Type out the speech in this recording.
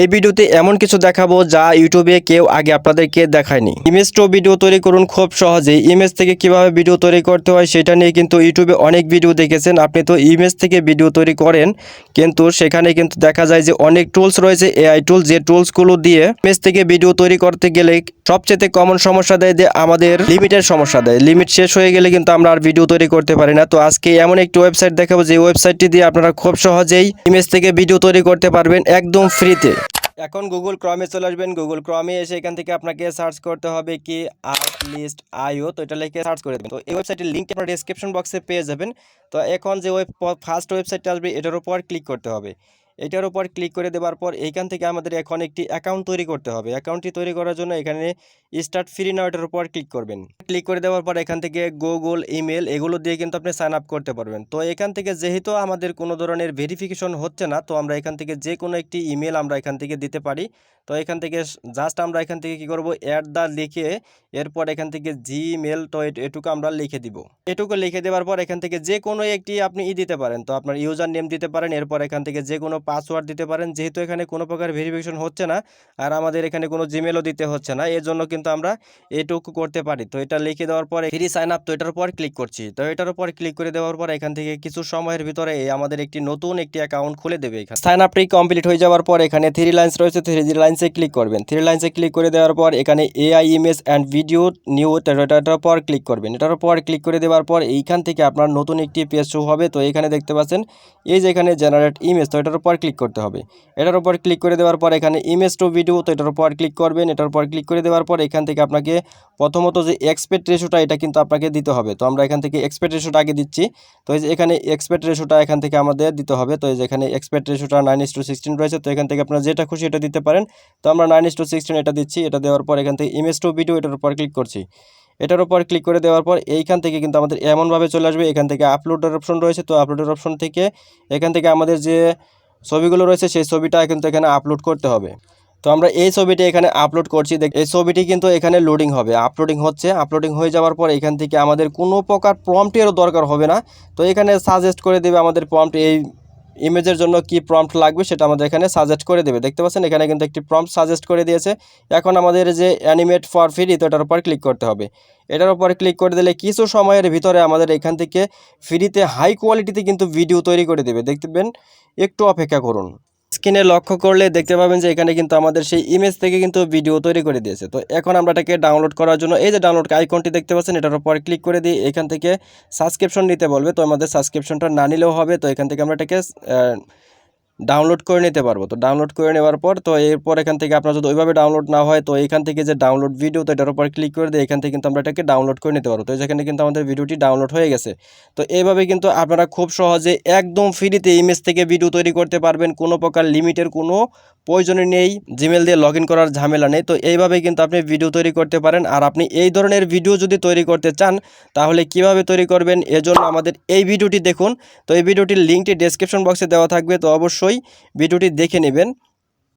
এই ভিডিওতে এমন কিছু দেখাবো যা ইউটিউবে কেউ আগে আপনাদেরকে দেখায়নি। ইমেজ টু ভিডিও তৈরি করুন খুব সহজেই। ইমেজ থেকে কিভাবে ভিডিও তৈরি করতে হয় সেটা নিয়ে কিন্তু ইউটিউবে অনেক ভিডিও দেখেছেন। আপনি তো ইমেজ থেকে ভিডিও তৈরি করেন, কিন্তু সেখানে কিন্তু দেখা যায় যে অনেক টুলস রয়েছে, এআই টুল, যে টুলসগুলো দিয়ে ইমেজ থেকে ভিডিও তৈরি করতে গেলে সবচেয়ে কমন সমস্যা দেয় যে আমাদের লিমিটের সমস্যা দেয়। লিমিট শেষ হয়ে গেলে কিন্তু আমরা আর ভিডিও তৈরি করতে পারি না। তো আজকে এমন একটি ওয়েবসাইট দেখাবো যে ওয়েবসাইটটি দিয়ে আপনারা খুব সহজেই ইমেজ থেকে ভিডিও তৈরি করতে পারবেন একদম ফ্রিতে। এখন গুগল ক্রমে চলে আসবেন। গুগল ক্রমে এসে এখান থেকে আপনাকে সার্চ করতে হবে কি আর্টলিস্ট আইও। তো এটা লিখে সার্চ করে দেবেন। তো এই ওয়েবসাইটের লিঙ্ক আপনারা ডেসক্রিপশন বক্সে পেয়ে যাবেন। তো এখন যে ফার্স্ট ওয়েবসাইটটা আসবে এটার উপর ক্লিক করতে হবে। এটার উপর ক্লিক করে দেওয়ার পর এইখান থেকে আমাদের এখন একটি অ্যাকাউন্ট তৈরি করতে হবে। অ্যাকাউন্টটি তৈরি করার জন্য এখানে স্টার্ট ফ্রি নাও এটার উপর ক্লিক করবেন। ক্লিক করে দেওয়ার পর এখান থেকে গুগল ইমেল এগুলো দিয়ে কিন্তু আপনি সাইন আপ করতে পারবেন। তো এখান থেকে যেহেতু আমাদের কোনো ধরনের ভেরিফিকেশন হচ্ছে না, তো আমরা এখান থেকে যে কোনো একটি ইমেল আমরা এখান থেকে দিতে পারি। তো এখান থেকে জাস্ট আমরা এখান থেকে কি করব, অ্যাট দ্য লিখে এরপর এখান থেকে জিমেল, তো এটুকু আমরা লিখে দিব। এটুকু লিখে দেওয়ার পর এখান থেকে যে কোনো একটি আপনি দিতে পারেন। তো আপনার ইউজার নেম দিতে পারেন, এরপর এখান থেকে যে কোনো পাসওয়ার্ড দিতে পারেন। যেহেতু এখানে কোনো প্রকার ভেরিফিকেশন হচ্ছে না আর আমাদের এখানে কোনো জিমেলও দিতে হচ্ছে না, এর জন্য কিন্তু আমরা এটুকু করতে পারি। তো এটা লিখে দেওয়ার পরে ফ্রি সাইন আপ, তো এটার উপর ক্লিক করছি। তো এটার উপর ক্লিক করে দেওয়ার পর এখান থেকে কিছু সময়ের ভিতরে আমাদের একটি নতুন একটি অ্যাকাউন্ট খুলে দেবে। এখানে সাইন আপটি কমপ্লিট হয়ে যাওয়ার পর এখানে থ্রি লাইন্স রয়েছে, থ্রি লাইন্সে ক্লিক করবেন। থ্রি লাইন্সে ক্লিক করে দেওয়ার পর এখানে AI image and video new, এটার উপর ক্লিক করবেন। এটার উপর ক্লিক করে দেওয়ার পর এইখান থেকে আপনার নতুন একটি পেজ শো হবে। তো এখানে দেখতে পাচ্ছেন এই যে এখানে জেনারেট ইমেজ, তো এটার উপর ক্লিক করতে হবে। এটার উপর ক্লিক করে দেওয়ার পর এখানে ইমেজ টু ভিডিও, তো এটার উপর ক্লিক করবেন। এটার উপর ক্লিক করে দেওয়ার পর এখান থেকে আপনাকে প্রথমত যে এক্সপেক্ট রেশোটা এটা কিন্তু আপনাকে দিতে হবে। তো আমরা এখান থেকে এক্সপেক্ট রেশোটা আগে দিচ্ছি। তো এই যে এখানে এক্সপেক্ট রেশোটা এখান থেকে আমাদের দিতে হবে। তো এই যে এখানে এক্সপেক্ট রেশোটা 9:16 রয়েছে। তো এখান থেকে আপনারা যেটা খুশি এটা দিতে পারেন। তো আমরা 9:16 এটা দিচ্ছি। এটা দেওয়ার পর এখান থেকে ইমেজ টু ভিডিও এটার উপর ক্লিক করছি। এটার উপর ক্লিক করে দেওয়ার পর এইখান থেকে কিন্তু আমাদের এমনভাবে চলে আসবে। এখান থেকে আপলোডের অপশন রয়েছে। তো আপলোডের অপশন থেকে এখান থেকে আমাদের যে ছবিগুলো রয়েছে সেই ছবিটা কিন্তু এখানে আপলোড করতে হবে। তো আমরা এই ছবিটি এখানে আপলোড করছি। এই ছবিটি কিন্তু এখানে লোডিং হবে, আপলোডিং হচ্ছে। আপলোডিং হয়ে যাওয়ার পর এখান থেকে আমাদের কোনো প্রকার প্রম্পটেরও দরকার হবে না। তো এখানে সাজেস্ট করে দেবে আমাদের প্রম্পট, এই ইমেজের জন্য কি প্রম্পট লাগবে সেটা আমাদের এখানে সাজেস্ট করে দেবে। দেখতে পাচ্ছেন এখানে কিন্তু একটি প্রম্পট সাজেস্ট করে দিয়েছে। এখন আমাদের যে অ্যানিমেট ফর ফ্রি, তো এটার উপর ক্লিক করতে হবে। এটার উপর ক্লিক করে দিলে কিছু সময়ের ভিতরে আমাদের এখান থেকে ফ্রিতে হাই কোয়ালিটিতে কিন্তু ভিডিও তৈরি করে দেবে। দেখবেন, একটু অপেক্ষা করুন। স্ক্রিনে লক্ষ্য করলে দেখতে পাবেন যে এখানে কিন্তু আমাদের সেই ইমেজ থেকে কিন্তু ভিডিও তৈরি করে দিয়েছে। তো এখন আমরা এটাকে ডাউনলোড করার জন্য এই যে ডাউনলোড আইকনটি দেখতে পাচ্ছেন এটার উপর ক্লিক করে দিই। এখান থেকে সাবস্ক্রিপশন নিতে বলবে। তো আমাদের সাবস্ক্রিপশনটা না নিলেও হবে। তো এখান থেকে আমরা এটাকে ডাউনলোড করে নিতে পারবো। তো ডাউনলোড করে নেওয়ার পর তো এরপর এখান থেকে আপনার যদি ওইভাবে ডাউনলোড না হয়, তো এখান থেকে যে ডাউনলোড ভিডিও, তো এটার উপর ক্লিক করে দিয়ে এখান থেকে কিন্তু আমরা এটাকে ডাউনলোড করে নিতে পারবো। তো যেখানে কিন্তু আমাদের ভিডিওটি ডাউনলোড হয়ে গেছে। তো এইভাবে কিন্তু আপনারা খুব সহজে একদম ফ্রিতে ইমেজ থেকে ভিডিও তৈরি করতে পারবেন। কোনো প্রকার লিমিটের কোনো প্রয়োজনই নেই, জিমেল দিয়ে লগ ইন করার ঝামেলা নেই। তো এইভাবে কিন্তু আপনি ভিডিও তৈরি করতে পারেন। আর আপনি এই ধরনের ভিডিও যদি তৈরি করতে চান তাহলে কিভাবে তৈরি করবেন এজন্য আমাদের এই ভিডিওটি দেখুন। তো এই ভিডিওটির লিঙ্কটি ডেসক্রিপশন বক্সে দেওয়া থাকবে। তো অবশ্যই ভিডিওটি দেখে নেবেন।